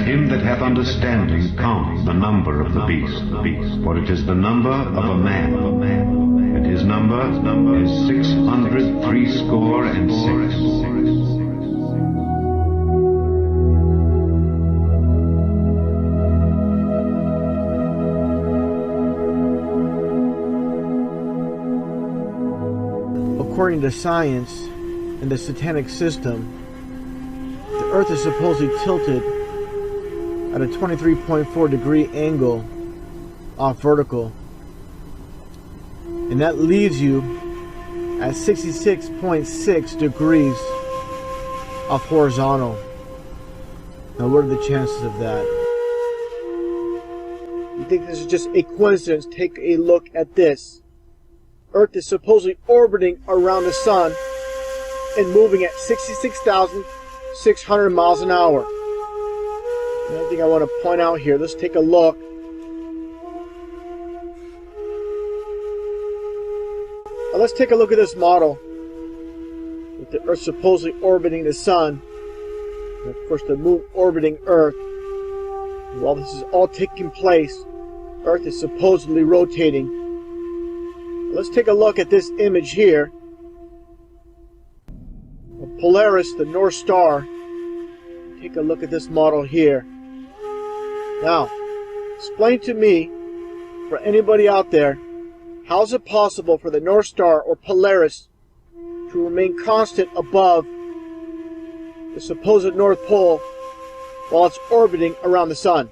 Let him that hath understanding count the number of the beast, for it is the number of a man, and his number is 666. According to science and the zeTETic system, the Earth is supposedly tilted at a 23.4 degree angle off vertical, and that leaves you at 66.6 degrees off horizontal. Now, what are the chances of that? You think this is just a coincidence? Take a look at this. Earth is supposedly orbiting around the sun and moving at 66,600 miles an hour. Another thing I want to point out here, let's take a look. Now let's take a look at this model with the Earth supposedly orbiting the sun, and of course the moon orbiting Earth. While this is all taking place, Earth is supposedly rotating. Let's take a look at this image here. Polaris, the North Star. Take a look at this model here. Now, explain to me, for anybody out there, how is it possible for the North Star or Polaris to remain constant above the supposed North Pole while it's orbiting around the sun?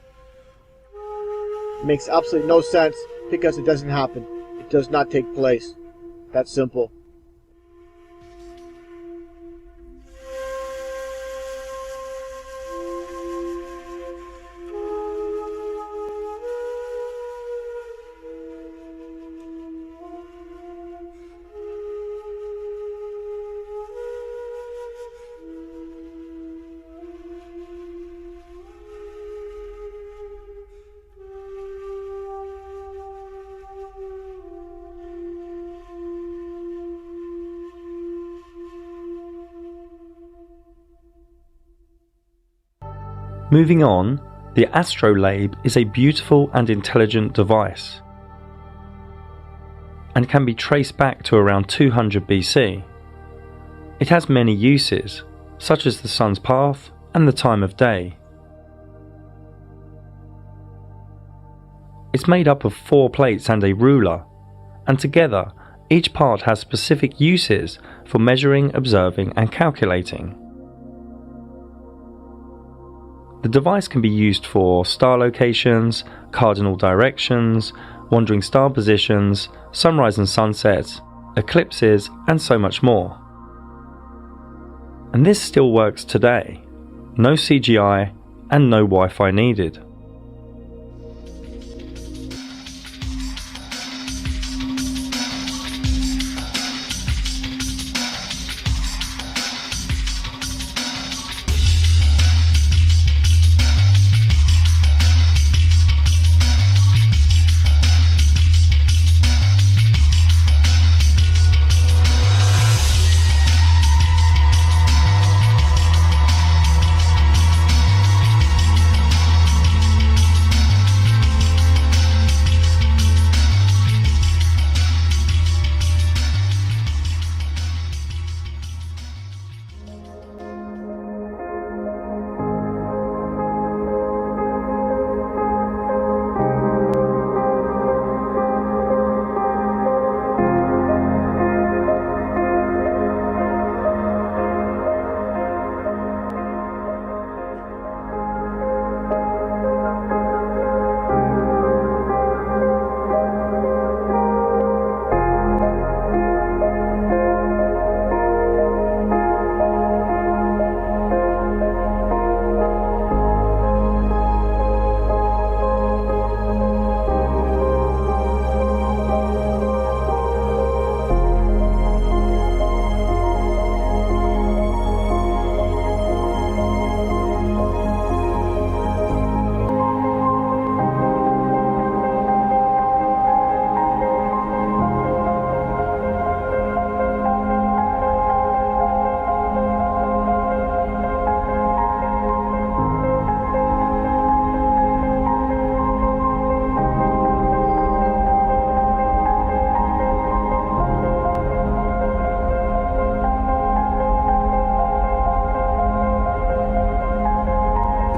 It makes absolutely no sense because it doesn't happen. It does not take place. That's simple. Moving on, the astrolabe is a beautiful and intelligent device and can be traced back to around 200 BC. It has many uses, such as the sun's path and the time of day. It's made up of 4 plates and a ruler, and together each part has specific uses for measuring, observing and calculating. The device can be used for star locations, cardinal directions, wandering star positions, sunrise and sunsets, eclipses, and so much more. And this still works today. No CGI and no Wi-Fi needed.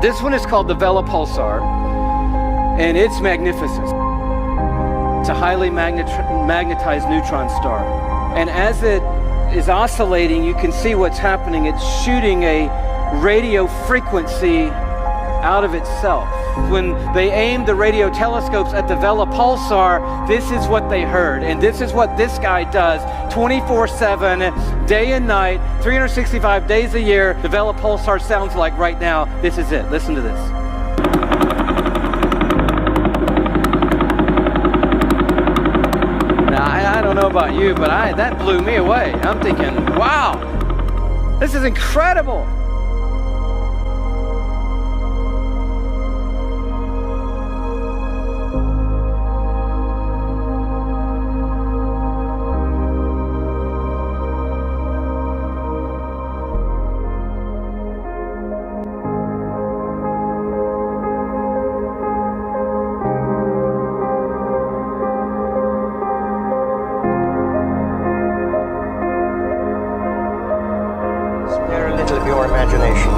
This one is called the Vela Pulsar, and it's magnificent. It's a highly magnetized neutron star. And as it is oscillating, you can see what's happening. It's shooting a radio frequency out of itself. When they aimed the radio telescopes at the Vela Pulsar, this is what they heard. And this is what this guy does 24/7, day and night, 365 days a year. The Vela Pulsar sounds like right now. This is it. Listen to this. Now, I don't know about you, but that blew me away. I'm thinking, wow, this is incredible. Spare a little of your imagination.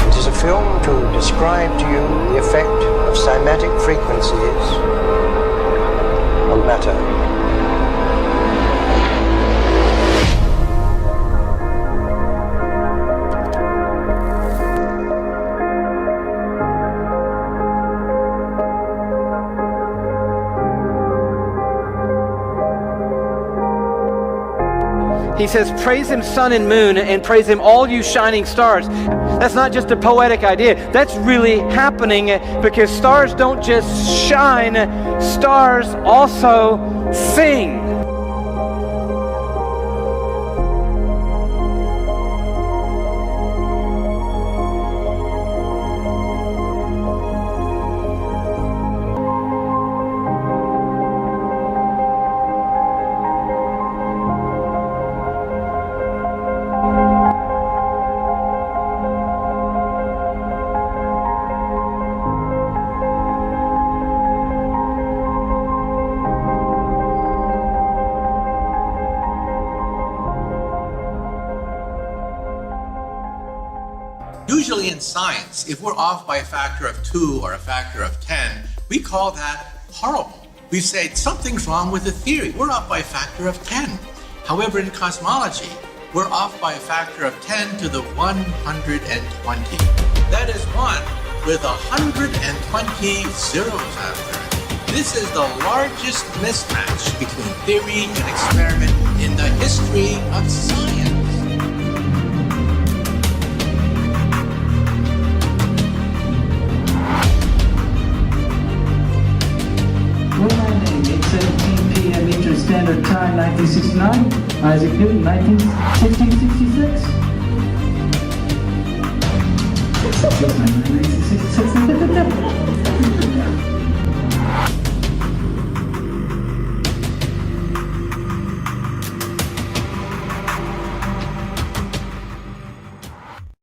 It is a film to describe to you the effect of cymatic frequencies on matter. He says, praise him, sun and moon, and praise him, all you shining stars. That's not just a poetic idea. That's really happening because stars don't just shine, stars also sing. Usually in science, if we're off by a factor of 2 or a factor of 10, we call that horrible. We say something's wrong with the theory. We're off by a factor of 10. However, in cosmology, we're off by a factor of 10 to the 120. That is 1 with 120 zeros after it. This is the largest mismatch between theory and experiment in the history of science. Landing, 8:17 p.m. Eastern Standard Time, 1969. Isaac Newton, 1666.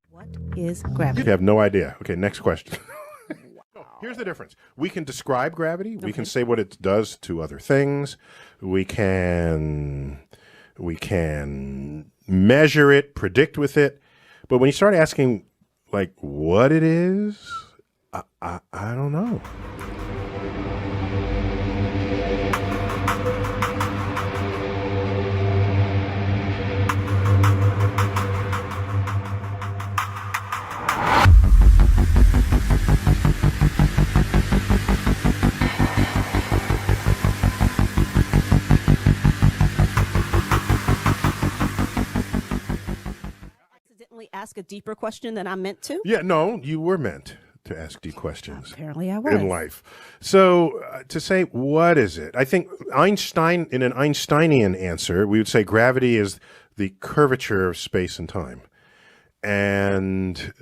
What is gravity? You have no idea. Okay, next question. Here's the difference. We can describe gravity. We can say what it does to other things. We can measure it, predict with it. But when you start asking, like, what it is, I don't know. Ask a deeper question than I meant to? Yeah, no, you were meant to ask deep questions. Apparently I was. In life. So to say, what is it? I think Einstein, in an Einsteinian answer, we would say gravity is the curvature of space and time. And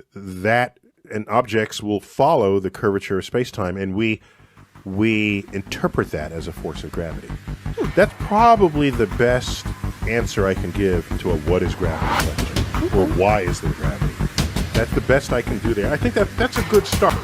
objects will follow the curvature of space-time, and we interpret that as a force of gravity. That's probably the best answer I can give to a what is gravity question. Or why is there gravity? That's the best I can do there. I think that's a good start.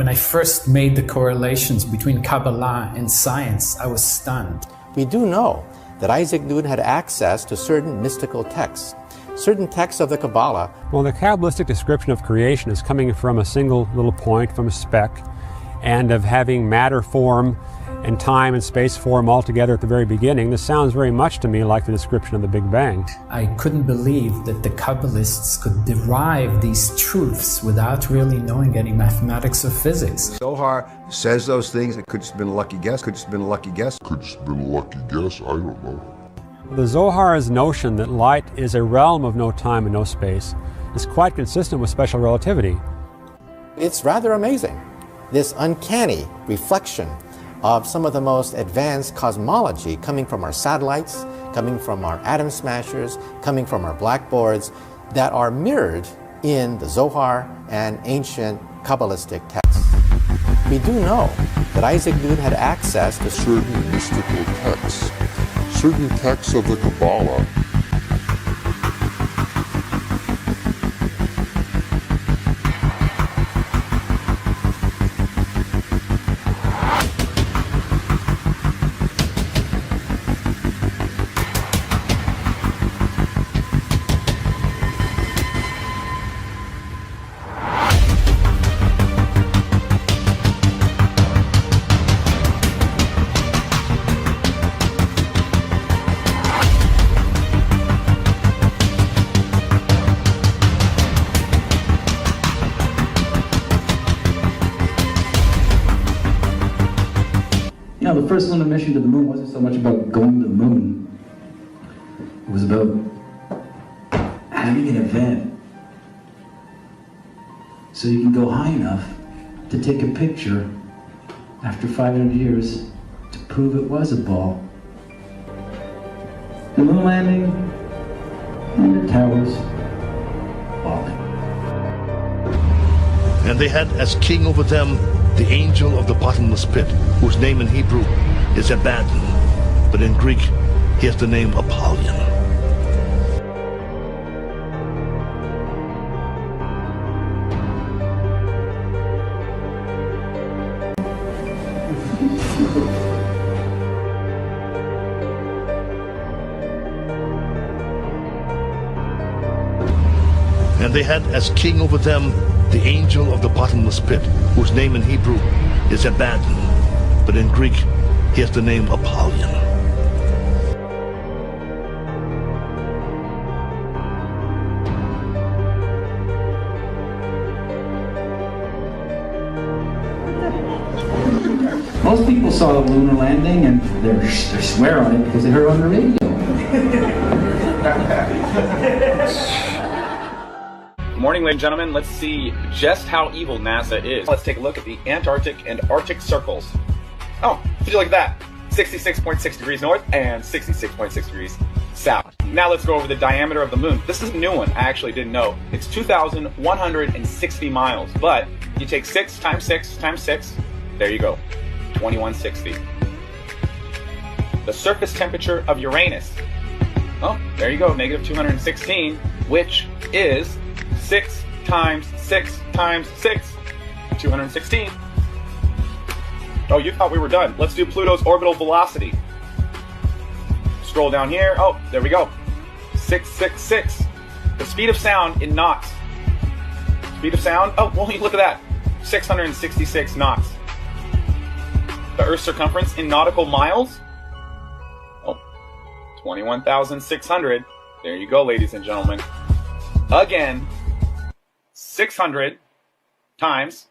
When I first made the correlations between Kabbalah and science, I was stunned. We do know that Isaac Newton had access to certain mystical texts, certain texts of the Kabbalah. Well, the Kabbalistic description of creation is coming from a single little point, from a speck, and of having matter form and time and space form all together at the very beginning. This sounds very much to me like the description of the Big Bang. I couldn't believe that the Kabbalists could derive these truths without really knowing any mathematics or physics. Zohar says those things. It could just have been a lucky guess, could just have been a lucky guess. Could just have been a lucky guess, I don't know. The Zohar's notion that light is a realm of no time and no space is quite consistent with special relativity. It's rather amazing, this uncanny reflection of some of the most advanced cosmology coming from our satellites, coming from our atom smashers, coming from our blackboards, that are mirrored in the Zohar and ancient Kabbalistic texts. We do know that Isaac Newton had access to certain mystical texts, certain texts of the Kabbalah. The first lunar mission to the moon wasn't so much about going to the moon. It was about having an event so you can go high enough to take a picture after 500 years to prove it was a ball. The moon landing and the towers falling. And they had as king over them the angel of the bottomless pit, whose name in Hebrew is Abaddon, but in Greek he has the name Apollyon. And they had as king over them the angel of the bottomless pit, whose name in Hebrew is Abaddon, but in Greek he has the name Apollyon. Most people saw the lunar landing and they swear on it because they heard it on the radio. Good morning, ladies and gentlemen. Let's see just how evil NASA is. Let's take a look at the Antarctic and Arctic circles. Oh, would you look at that? 66.6 degrees north and 66.6 degrees south. Now let's go over the diameter of the moon. This is a new one. I actually didn't know. It's 2,160 miles, but you take 6 times 6 times 6, there you go, 2160. The surface temperature of Uranus. Oh, there you go, negative 216, which is 6 times 6 times 6, 216. Oh, you thought we were done. Let's do Pluto's orbital velocity. Scroll down here. Oh, there we go. 666. The speed of sound in knots. Speed of sound. Oh, well, look at that. 666 knots. The Earth's circumference in nautical miles. Oh, 21,600. There you go, ladies and gentlemen. Again, 600 times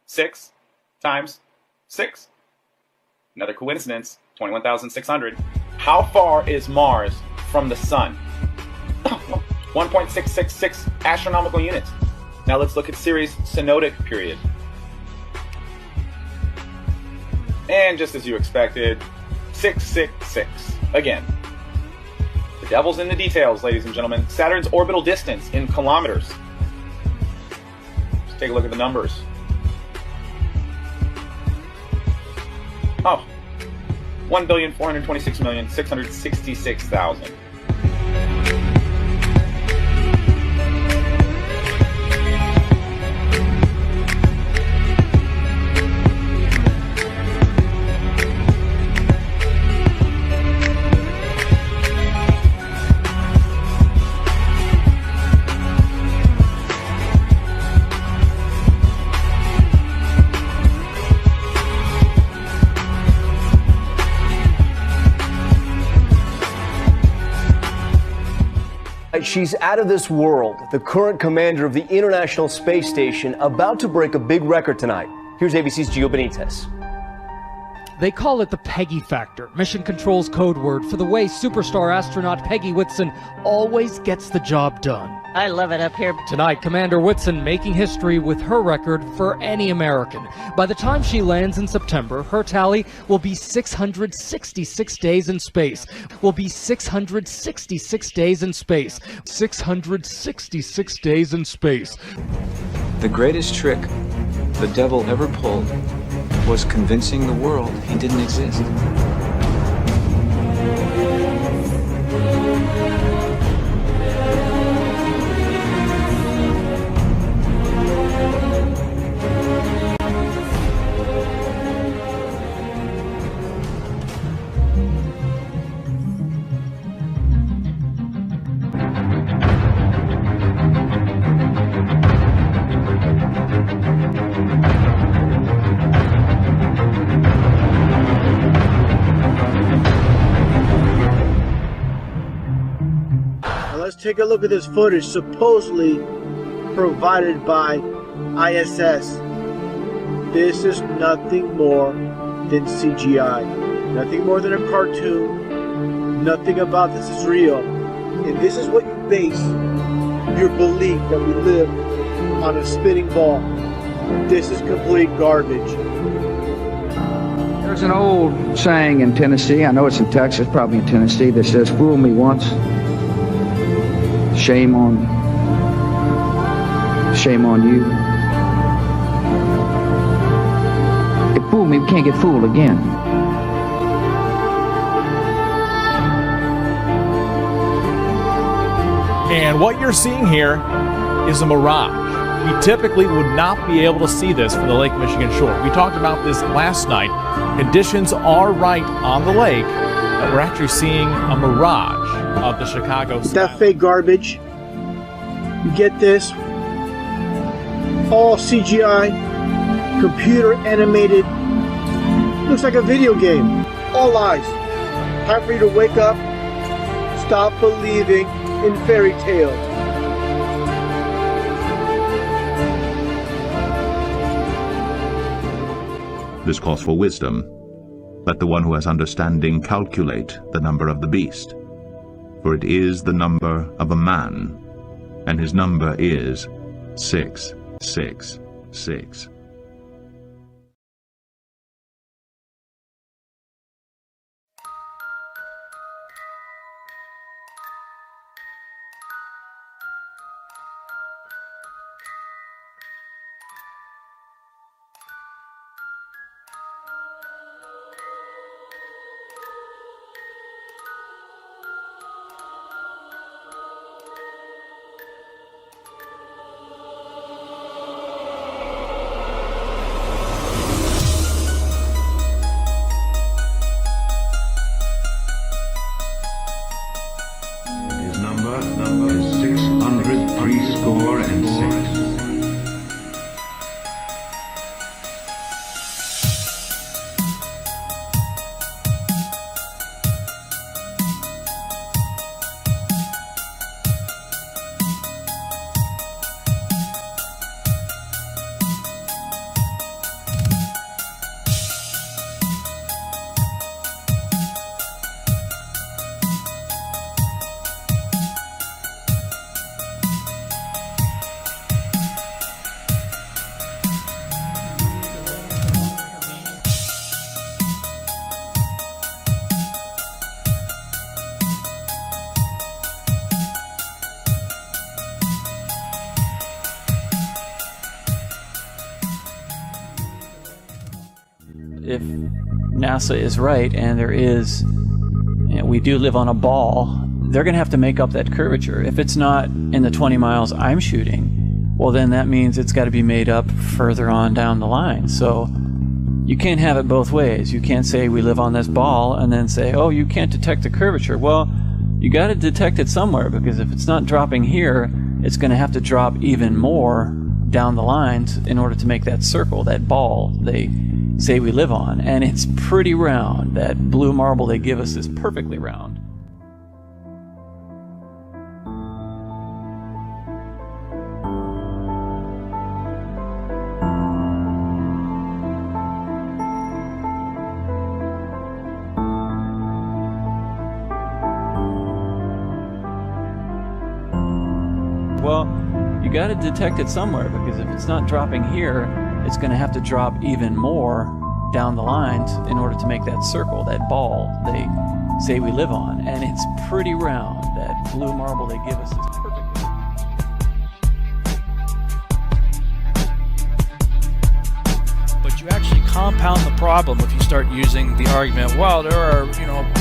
6 times 6. Another coincidence, 21,600. How far is Mars from the Sun? 1.666 astronomical units. Now let's look at Ceres' synodic period. And just as you expected, 666. Again, the devil's in the details, ladies and gentlemen. Saturn's orbital distance in kilometers. Let's take a look at the numbers. Oh, 1,426,666,000. She's out of this world. The current commander of the International Space Station, about to break a big record tonight. Here's ABC's Gio Benitez. They call it the Peggy factor, Mission Control's code word for the way superstar astronaut Peggy Whitson always gets the job done. I love it up here. Tonight, Commander Whitson making history with her record for any American. By the time she lands in September, her tally will be 666 days in space. 666 days in space. 666 days in space. The greatest trick the devil ever pulled was convincing the world he didn't exist. Take a look at this footage supposedly provided by ISS. This is nothing more than CGI. Nothing more than a cartoon. Nothing about this is real. And this is what you base your belief that we live on a spinning ball. This is complete garbage. There's an old saying in Tennessee, I know it's in Texas, probably in Tennessee, that says, "Fool me once, shame on you." If fool me, we can't get fooled again. And what you're seeing here is a mirage. We typically would not be able to see this from the Lake Michigan shore. We talked about this last night. Conditions are right on the lake that we're actually seeing a mirage of the Chicago sky. That fake garbage. You get this. All CGI, computer animated. Looks like a video game. All lies. Time for you to wake up. Stop believing in fairy tales. This calls for wisdom. Let the one who has understanding calculate the number of the beast. For it is the number of a man, and his number is 666. Number is 666. If NASA is right and there is, we do live on a ball, they're going to have to make up that curvature. If it's not in the 20 miles I'm shooting, well then that means it's got to be made up further on down the line. So you can't have it both ways. You can't say we live on this ball and then say, oh, you can't detect the curvature. Well, you got to detect it somewhere, because if it's not dropping here, it's going to have to drop even more down the lines in order to make that circle, that ball they say we live on. And it's pretty round. That blue marble they give us is perfectly round. Well, you got to detect it somewhere, because if it's not dropping here, it's going to have to drop even more down the lines in order to make that circle, that ball they say we live on. And it's pretty round. That blue marble they give us is perfect. But you actually compound the problem if you start using the argument, well, there are,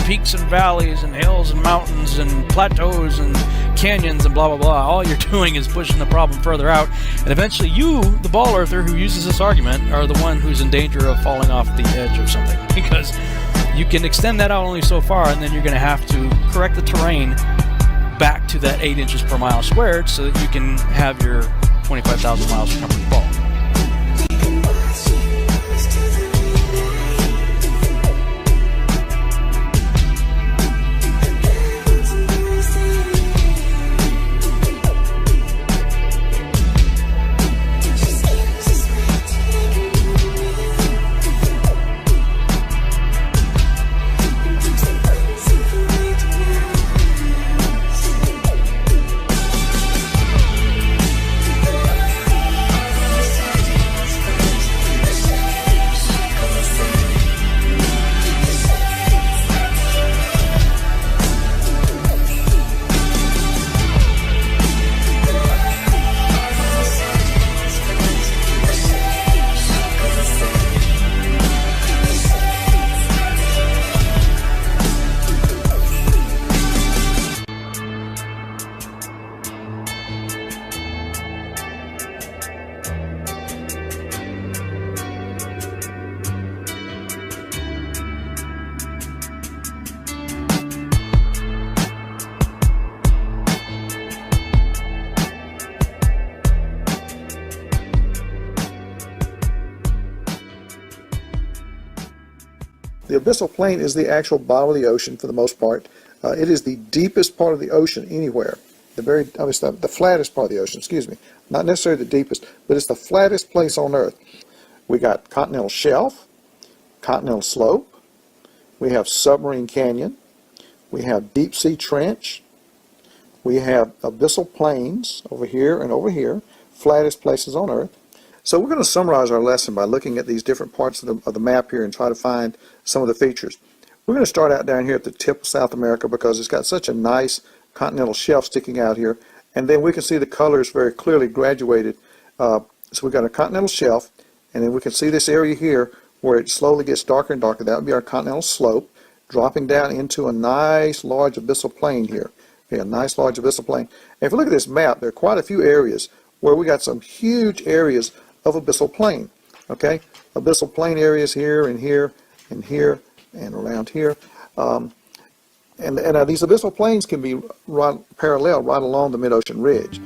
peaks and valleys and hills and mountains and plateaus and canyons and blah, blah, blah. All you're doing is pushing the problem further out. And eventually you, the ball earther who uses this argument, are the one who's in danger of falling off the edge of something. Because you can extend that out only so far, and then you're going to have to correct the terrain back to that 8 inches per mile squared so that you can have your 25,000 miles circumference ball. The abyssal plain is the actual bottom of the ocean for the most part. It is the deepest part of the ocean anywhere. The flattest part of the ocean, excuse me. Not necessarily the deepest, but it's the flattest place on Earth. We got continental shelf, continental slope, we have submarine canyon, we have deep sea trench, we have abyssal plains over here and over here, flattest places on Earth. So we're going to summarize our lesson by looking at these different parts of the map here and try to find some of the features. We're going to start out down here at the tip of South America because it's got such a nice continental shelf sticking out here, and then we can see the colors very clearly graduated. So we've got a continental shelf, and then we can see this area here where it slowly gets darker and darker. That would be our continental slope, dropping down into a nice large abyssal plain here. Okay, a nice large abyssal plain. And if you look at this map, there are quite a few areas where we got some huge areas of abyssal plain. Okay, abyssal plain areas here and here and here and around here. And these abyssal plains can be parallel right along the mid-ocean ridge.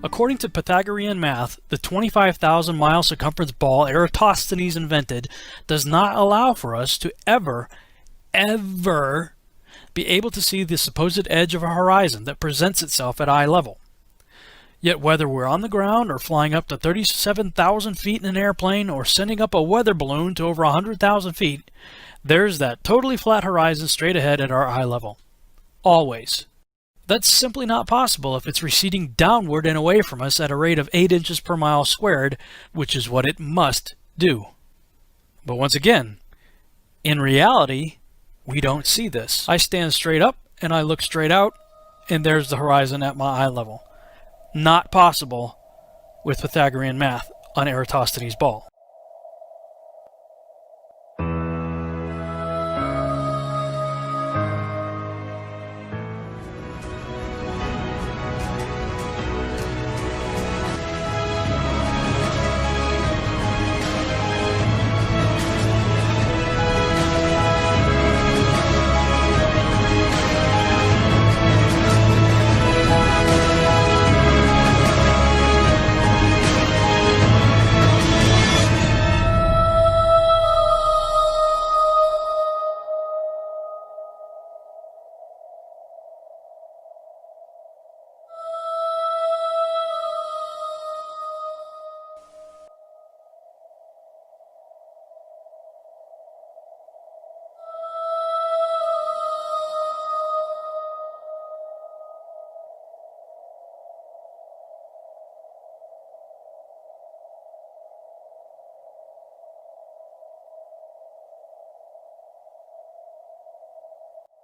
According to Pythagorean math, the 25,000-mile circumference ball Eratosthenes invented does not allow for us to ever be able to see the supposed edge of a horizon that presents itself at eye level. Yet whether we're on the ground or flying up to 37,000 feet in an airplane or sending up a weather balloon to over 100,000 feet, there's that totally flat horizon straight ahead at our eye level. Always. That's simply not possible if it's receding downward and away from us at a rate of 8 inches per mile squared, which is what it must do. But once again, in reality, we don't see this. I stand straight up and I look straight out, and there's the horizon at my eye level. Not possible with Pythagorean math on Eratosthenes' ball.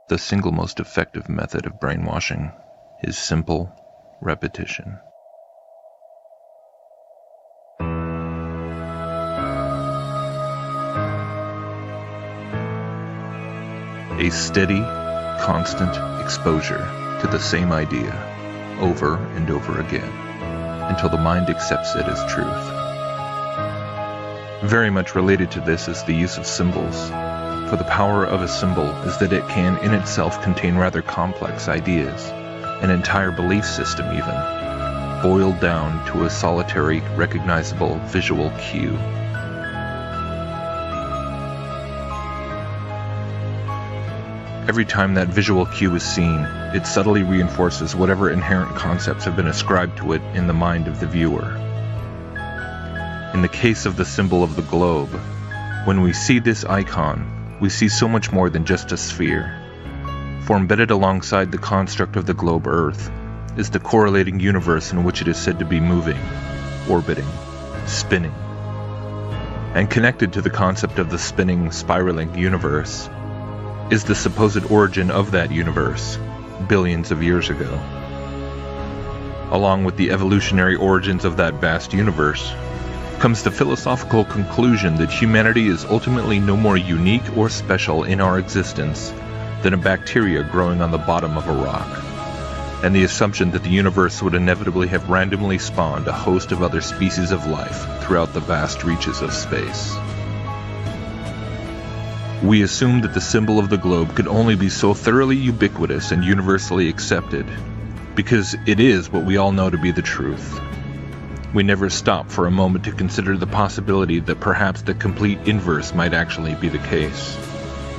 The single most effective method of brainwashing is simple repetition. A steady, constant exposure to the same idea over and over again until the mind accepts it as truth. Very much related to this is the use of symbols. For the power of a symbol is that it can in itself contain rather complex ideas, an entire belief system even, boiled down to a solitary, recognizable visual cue. Every time that visual cue is seen, it subtly reinforces whatever inherent concepts have been ascribed to it in the mind of the viewer. In the case of the symbol of the globe, when we see this icon, we see so much more than just a sphere. For embedded alongside the construct of the globe Earth is the correlating universe in which it is said to be moving, orbiting, spinning. And connected to the concept of the spinning, spiraling universe is the supposed origin of that universe, billions of years ago. Along with the evolutionary origins of that vast universe, comes the philosophical conclusion that humanity is ultimately no more unique or special in our existence than a bacteria growing on the bottom of a rock, and the assumption that the universe would inevitably have randomly spawned a host of other species of life throughout the vast reaches of space. We assumed that the symbol of the globe could only be so thoroughly ubiquitous and universally accepted because it is what we all know to be the truth. We never stop for a moment to consider the possibility that perhaps the complete inverse might actually be the case.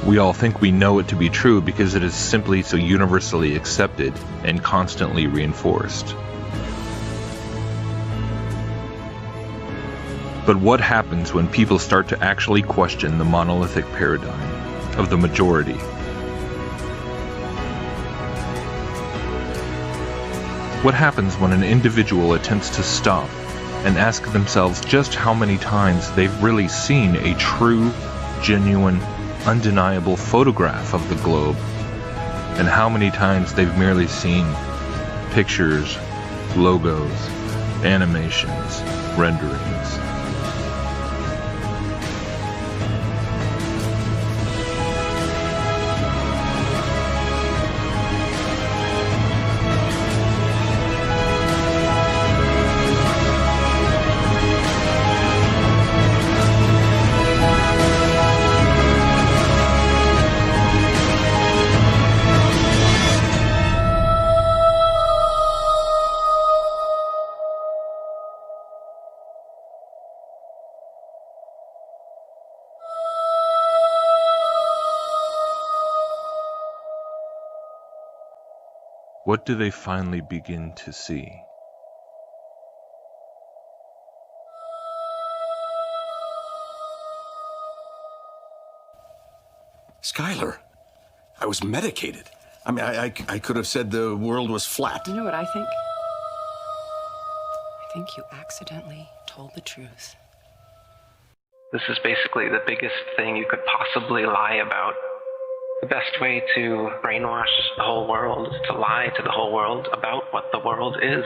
We all think we know it to be true because it is simply so universally accepted and constantly reinforced. But what happens when people start to actually question the monolithic paradigm of the majority? What happens when an individual attempts to stop and ask themselves just how many times they've really seen a true, genuine, undeniable photograph of the globe, and how many times they've merely seen pictures, logos, animations, renderings? What do they finally begin to see? Skylar, I was medicated. I mean, I could have said the world was flat. You know what I think? I think you accidentally told the truth. This is basically the biggest thing you could possibly lie about. The best way to brainwash the whole world is to lie to the whole world about what the world is.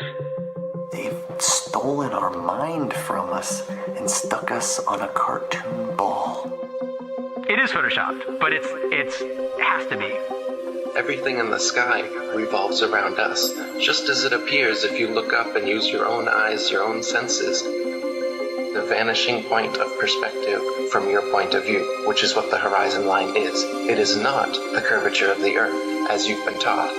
They've stolen our mind from us and stuck us on a cartoon ball. It is photoshopped, but it has to be. Everything in the sky revolves around us, just as it appears if you look up and use your own eyes, your own senses. The vanishing point of perspective from your point of view, which is what the horizon line is. It is not the curvature of the Earth, as you've been taught.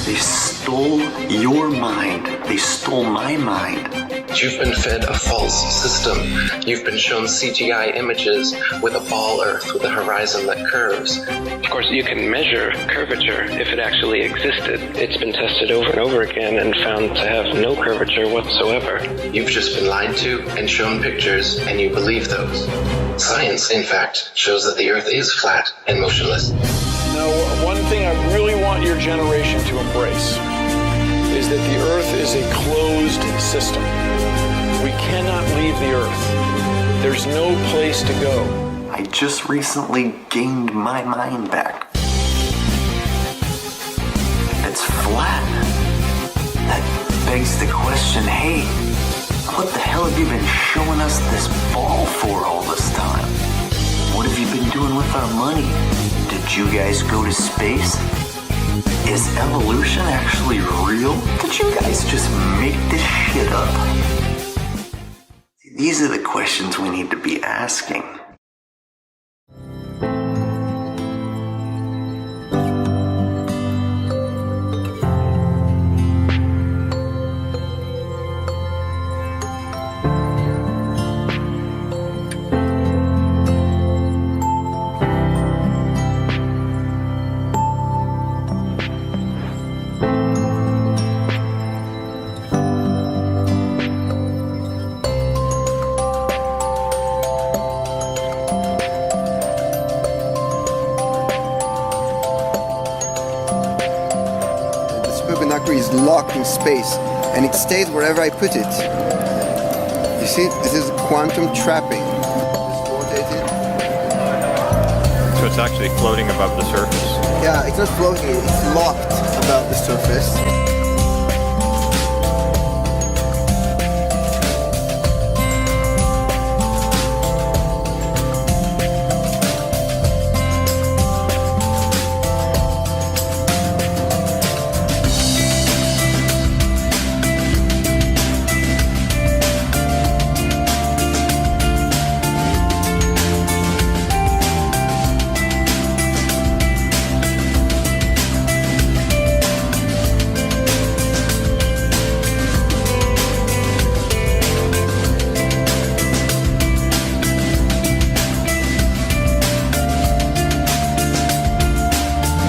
They stole your mind. They stole my mind. You've been fed a false system. You've been shown CGI images with a ball Earth with a horizon that curves. Of course, you can measure curvature if it actually existed. It's been tested over and over again and found to have no curvature whatsoever. You've just been lied to and shown pictures, and you believe those. Science, in fact, shows that the Earth is flat and motionless. Now, one thing I really want your generation to embrace is that the Earth is a closed system. We cannot leave the Earth. There's no place to go. I just recently gained my mind back. It's flat. That begs the question, hey, what the hell have you been showing us this ball for all this time? What have you been doing with our money? Did you guys go to space? Is evolution actually real? Did you guys just make this shit up? These are the questions we need to be asking. Is locked in space and it stays wherever I put it. You see, this is quantum trapping. So it's actually floating above the surface? Yeah, it's not floating, it's locked above the surface.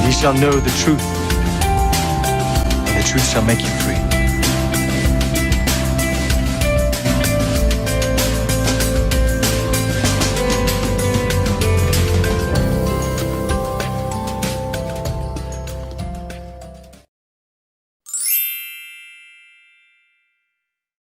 Ye shall know the truth, and the truth shall make you free.